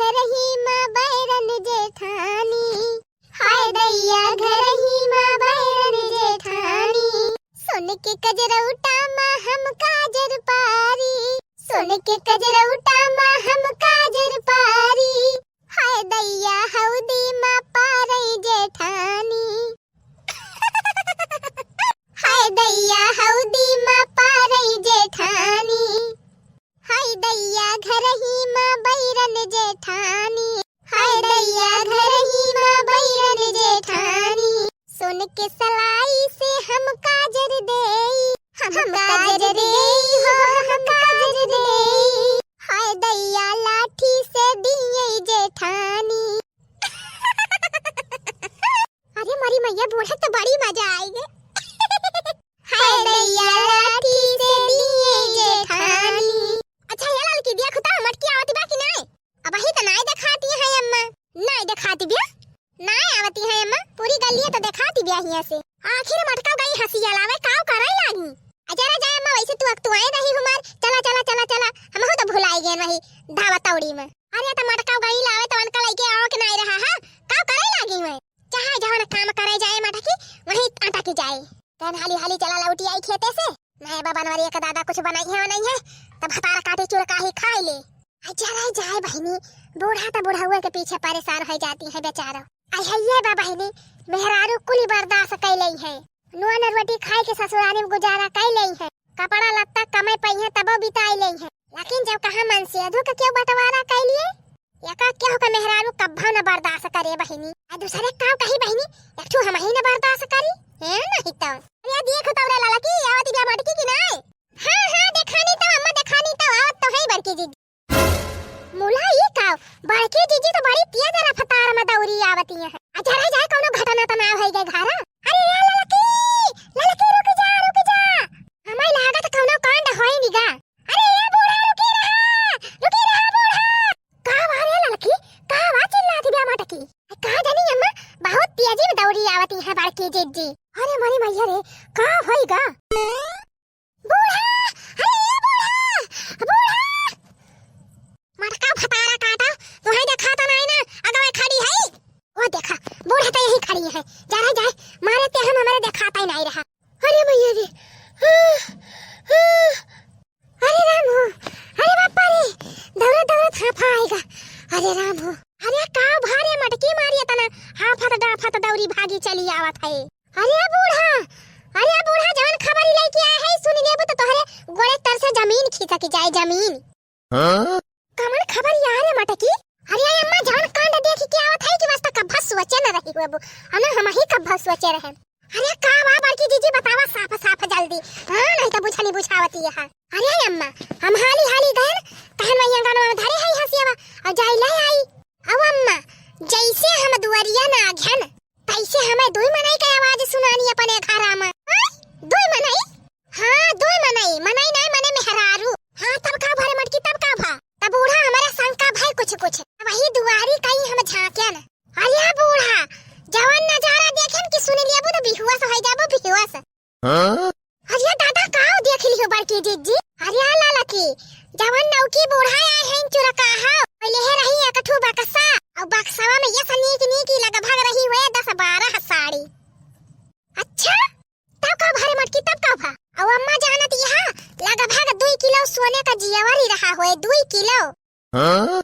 घर ही माँ बैरन जेठानी, हाय दैया घर ही माँ बैरन जेठानी। सुन के कजरौटा माँ हम काजर पारी, सुन के कजरौटा माँ हम काजर पारी, हाय दैया हौदी माँ पारई जेठानी, हाय दैया हौदी माँ पारई जेठानी, हाय दैया घर ही माँ बैरन जेठानी, हाय दैया घर ही माँ बैरन जेठानी। सुन के सलाई से हम काजर देई, हम काजर देई हो हम काजर देई, हाय दैया लाठी से दिए जेठानी। अरे मारी मैया बूढ़ा तो बड़ी मजा आएगी। हाय दैया लाठी से दिए जेठानी। अच्छा ये लड़की दिया खुदा मटकी आवती बा कि नहीं? अब ही तो नहीं दिखाती है अम्मा, नहीं दिखाती बिया, नहीं आवती है अम्मा, पूरी गली तो दिखाती बिया हिया से। आखिर मटका गई हंसी लावे काव कराई लागी। अजरा जाए अम्मा वैसे तू अक्तुआए रही हमार, चला चला चला चला हम हो तो भुलाई गए वही धावा तौड़ी में। अरे तो मटका गई लावे तो अनका लेके आओ कि नहीं रहा हां काव कराई लागी मैं। चाहे जवन काम करे जाए मटकी वही आटा की जाए। तन हाली हाली चला लौटी आई खेते से, मैं बाबा नवरी का दादा कुछ बनाई है नहीं है तब हतारा काटे चुरका ही खा ले। चला जाए बहनी, बूढ़ा तो बुढ़ावे के पीछे परेशान हो जाती है बेचारा। आई है ये बा बहनी मेहरारू कुली बर्दाश्त कर लई है, नुआ नरवटी खाए के ससुराली में गुजारा कर लई है, कपड़ा लत्ता कमाई पई है तब बिताई लई है। लेकिन जब कहा मन से अधो का क्यों बंटवारा कर लिए, एका क्यों का मेहरारू कब्बा न बर्दाश्त करे बहनी, आ दूसरे काव कही बहनी एक ठू हम ही न बर्दाश्त करी है नहीं तो। अरे देखो तवरा लाला की आवती बिया मटकी की नहीं। हां हां देखानी तो अम्मा देखानी तो आवत तो है बड़की जी मुला ये काव बड़की जीजी तो बड़ी तेज रफ्तार में दौड़ी आवती है। अच्छा रह जाए कोनो घटना तो ना होई गई घर। अरे या लड़की रुक जा हमें लागत कोनो कांड होई निगा। अरे ये बूढ़ा रुकी रहा बूढ़ा। का वारे लड़की का वा चिल्लाती बिया मटकी का जानी अम्मा बहुत तेजी में दौड़ी आवती है बड़की जीजी। अरे मारी मैया रे का होईगा बूढ़ा, अरे ये बूढ़ा मटका फटारा काटा तुम्हें देखा तो नहीं ना अगवे खड़ी है वो देखा बूढ़ा तो यही खड़ी है, जा रहा जाए मारे ते हम हमारे दिखाता ही नहीं रहा। अरे मैया रे अरे राम हो, अरे बापा रे दौड़ा दौड़ा थापा आएगा। अरे राम हो, अरे का भारे मटकी मारिए तना हाफत डाफत दौड़ी भागी चली आवत है। अरे बूढ़ा जवन खबर लेके आया है सुन लेबो तो तोहरे गोड़े तर से जमीन खींच के जाए जमीन। हां कमन खबर यार है मटकी। अरे अम्मा जान कांड देख के आवत है कि वास्ता कब्बा सोचे न रही हो अना हम ही कब्बा सोचे रहे। अरे का बा बड़की जीजी बतावा साफ साफ जल्दी, हां नहीं तो बुझनी बुझावती है। अरे अम्मा हम हाली हाली गए तहन वही गाना में धरे है हसियावा और जाई ले आई। अब अम्मा जैसे हम दुआरिया ना घन तैसे हमें दुई मनाई के आवाज सुनानी अपने घर में। दुई मनाई, हां दुई मनाई नहीं मने मेहरारू। हां तब का भरे मटकी तब का भा तब बूढ़ा हमारा शंका भाई कुछ वही दुआरी कहीं हम झांके न। अरे बूढ़ा जवन नजारा देखेन कि सुन लिया तो बिहुआस हो जाबो बिहुआस। हां अरे दादा काओ देख लियो बड़की जीजी। अरे लाला की जवन नौकी बूढ़ा आए हैं चुरका हा पहले है रही एकठू बक्सा और बक्सावा में ये सनी की लगभग रही हुए 10-12 साड़ी। अच्छा तब का भरे मटकी तब का भा और अम्मा जानत यहां लगभग 2 किलो सोने का जियावरी रहा हुए 2 किलो। हां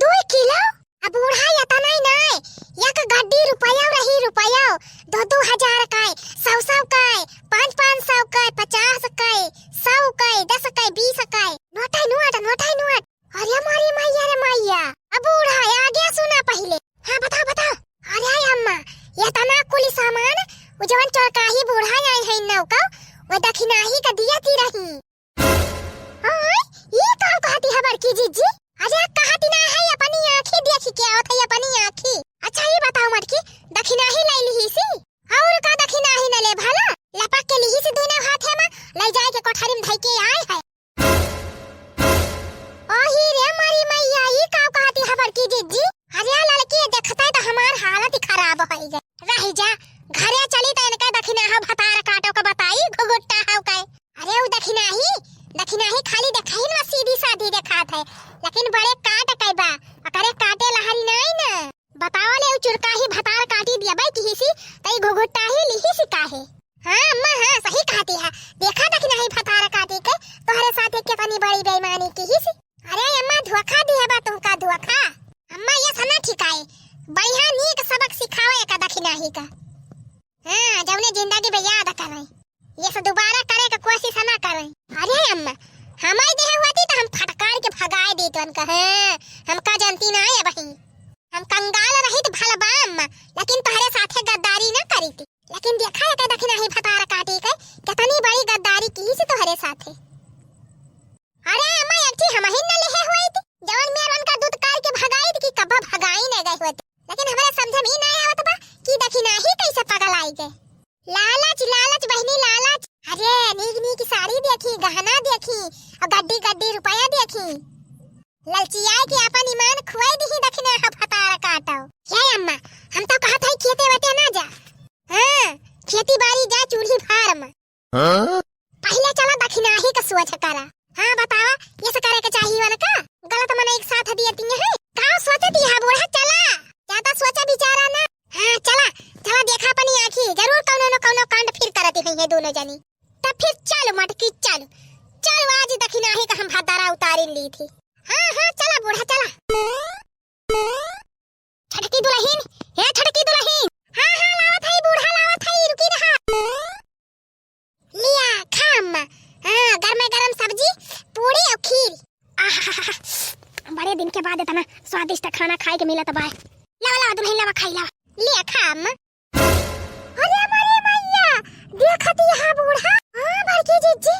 2 किलो अब बूढ़ा यता नहीं एक गड्डी रुपया रही रुपया 2-2 का 100 का 500 का 50 का 100 का 10 का 20 का नोट। अरे मारी मैया रे मैया अब बूढ़ा आगे सुना पहले। हां बता। अरे अम्मा यता ना कुली सामान वो जवन चौकाही बूढ़ा आए है नौका वो दक्षिणाही का दिया ती रही। ये कौन कहती है बड़की जीजी? अरे कहती ना है अपनी आंखें देख के आवत है अपनी आंखें। अच्छा ये बताओ मटकी दक्षिणाही ले ली सी और का दक्षिणाही न ले भला लपक के ली सी दोनों हाथ है में ले जाए के कोठरी में धई के आए है। बड़ी बेईमानी की ही सी। अरे अम्मा धोखा दिए बा तुमका धोखा। अम्मा ये सना ठिकाए बढ़िया नीक सबक सिखावे का दखिनाही का। हां जौने जिंदगी में याद करे ये सब दोबारा करे का कोशिश ना करे। अरे अम्मा हमारी देह होती तो हम फटकार के भगाए देतन का। हमका जानती ना है बही हम कंगाल रही तो भला बा अम्मा लेकिन तोहरे साथे गद्दारी ना करी थी। लेकिन देखा है का दखिनाही फटारा काटी के कितनी बड़ी गद्दारी की से तोहरे साथे। अरे अम्मा एक थी हम ही न लेहे हुई थी जवन मेरन का दूध कार के भगाई थी कि कब्बा भगाई न गई होती। लेकिन हमारे समझ में ना आवत बा कि दखिनाही कैसे पगल आई गए। लालच लालच बहनी लालच। अरे नीक नीक साड़ी देखी गहना देखी और गड्डी गड्डी रुपया देखी ललचिया के अपन ईमान खुआई दी दखिना फटारा काटो। ये अम्मा हम तो कहत है खेते वटे ना जा। हां खेती बाड़ी जा चूल्ही फार्म। पहले चला दखिनाही का सोच करा। हाँ बतावा ये से करे के चाहिए वाला का गलत मन एक साथ दियती है का सोचती है बूढ़ा। चला ज्यादा सोचा बिचारा ना। हाँ चला चला देखा अपनी आंखी जरूर कौनो न कौनो कांड फिर करती है ये दोनों जनी। तब फिर चल मटकी चल चल आज दखिनाही का हम भदारा उतारी ली थी। हाँ हाँ चला बूढ़ा चला। छटकी दुल्हन हे छटकी दुल्हन। हाँ हाँ लावत है बूढ़ा लावत है रुकी रहा। लिया खा अम्मा। हाँ गरम गरम सब्जी पूरी और खीर। बड़े दिन के बाद इतना स्वादिष्ट खाना खाए के मिला तबाय। लावा लावा दुल्हन लावा खाई लावा ले खा अम्मा। अरे हमारे मैया देखती है बूढ़ा। हां बड़की जीजी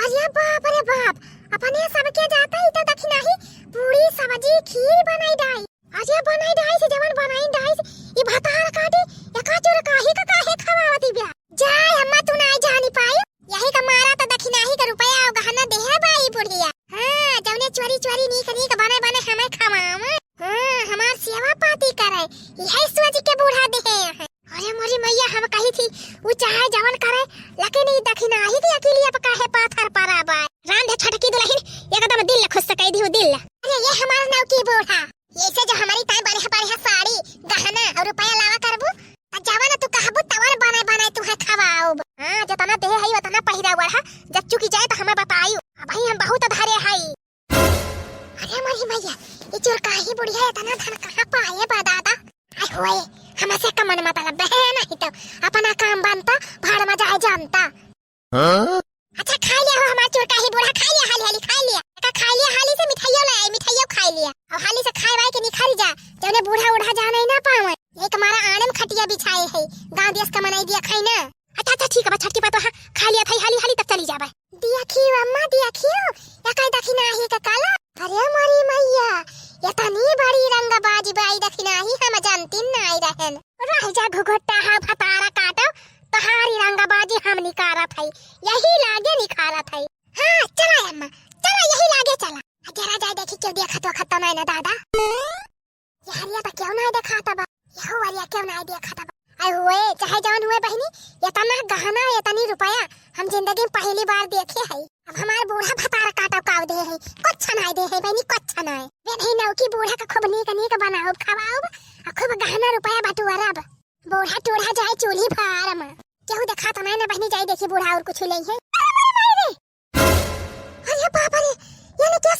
अरे बाप रे बाप अपने सबके जाता ही तो दखिनाही पूरी सब्जी खीर बनाई डाई। अरे बनाई डाई से जवन बनाई डाई से ये भतार काटे एका चोर काहे का काहे खवावती ब्या। जाय अम्मा तू ना जानी पाई यही का मारा तो दखिनाही का रुपया और गहना दे है बाई बुढ़िया। हां जवने चोरी चोरी नीक नीक बने बने हमें खवाव। हां हमार सेवा पाती करे यही सोच के बूढ़ा दे है। अरे मोरी मैया हम कही थी वो चाहे जवन करे लेकिन ई दखिनाही के अकेलिया पे काहे पाथर परा बा। रांधे छटकी दुल्हन एकदम दिल खुश से कह दी दिल। अरे ये हमारा नाव की बूढ़ा ऐसे जो हमारी ताई बढ़िया साड़ी गहना और रुपया लावा करबू जवन तू कहबू तवन बनाए बनाए तू है खवाओ। हां जतना दे है उतना पहिरा बढ़ा जब चुकी जाए तो हमें बताइयो भाई हम बहुत धारे हई। अरे मोरी मैया ये चोर काहे बुढ़िया इतना धन कहां पाए बा दादा। आई होए हमसे कमन मतलब है नहीं तो अपना काम बनता भाड़ में जाए जानता। अच्छा खा लिया हो हमारा चोर काहे बुढ़ा खा लिया हाली हाली खा लिया का खा लिया हाली से मिठाइयों ले आई मिठाइयों खा लिया और हाली से खाए वाए के निखर जा जने बूढ़ा उड़ा जाना ही ना पावे। एक हमारा आनम खटिया बिछाए है गांव देश का मनाई दिया खाई ना। अच्छा ठीक है छटकी पातो खा लिया था हाली हाली तब चली जाबे। दिया खियो अम्मा दिया खियो या कई दखिनाही का काला। अरे मोरी मैया ये तनी बड़ी रंगबाज बाई दखिनाही हम जानती ना आई रहन। रह जा घुघुट्टा हा फतारा काटो तहारी रंगबाजी हम निकारत है यही लागे निखारत है। हां चला अम्मा चला यही लागे चला जरा जाए देखी क्यों देखा तो खत्म है ना दादा। यार ये तो क्यों ना देखा तब यहो वारिया क्यों ना देखा तब। आई हुए चाहे जवन हुए बहनी ये तना गहना ये तनी रुपया हम जिंदगी में पहली बार देखे है। अब हमार बूढ़ा फतारा काटो काव दे है कुछ नहीं दे है बहनी कुछ नहीं वे नहीं नौ की बूढ़ा का खूब नीक बनाओ खवाओ और खूब गहना रुपया बटुआरब। बूढ़ा टूढ़ा जाए चूल्ही फार्म केहू देखा तो नहीं ना बहनी जाए देखी बूढ़ा और कुछ ले है। अरे बाप रे ये क्या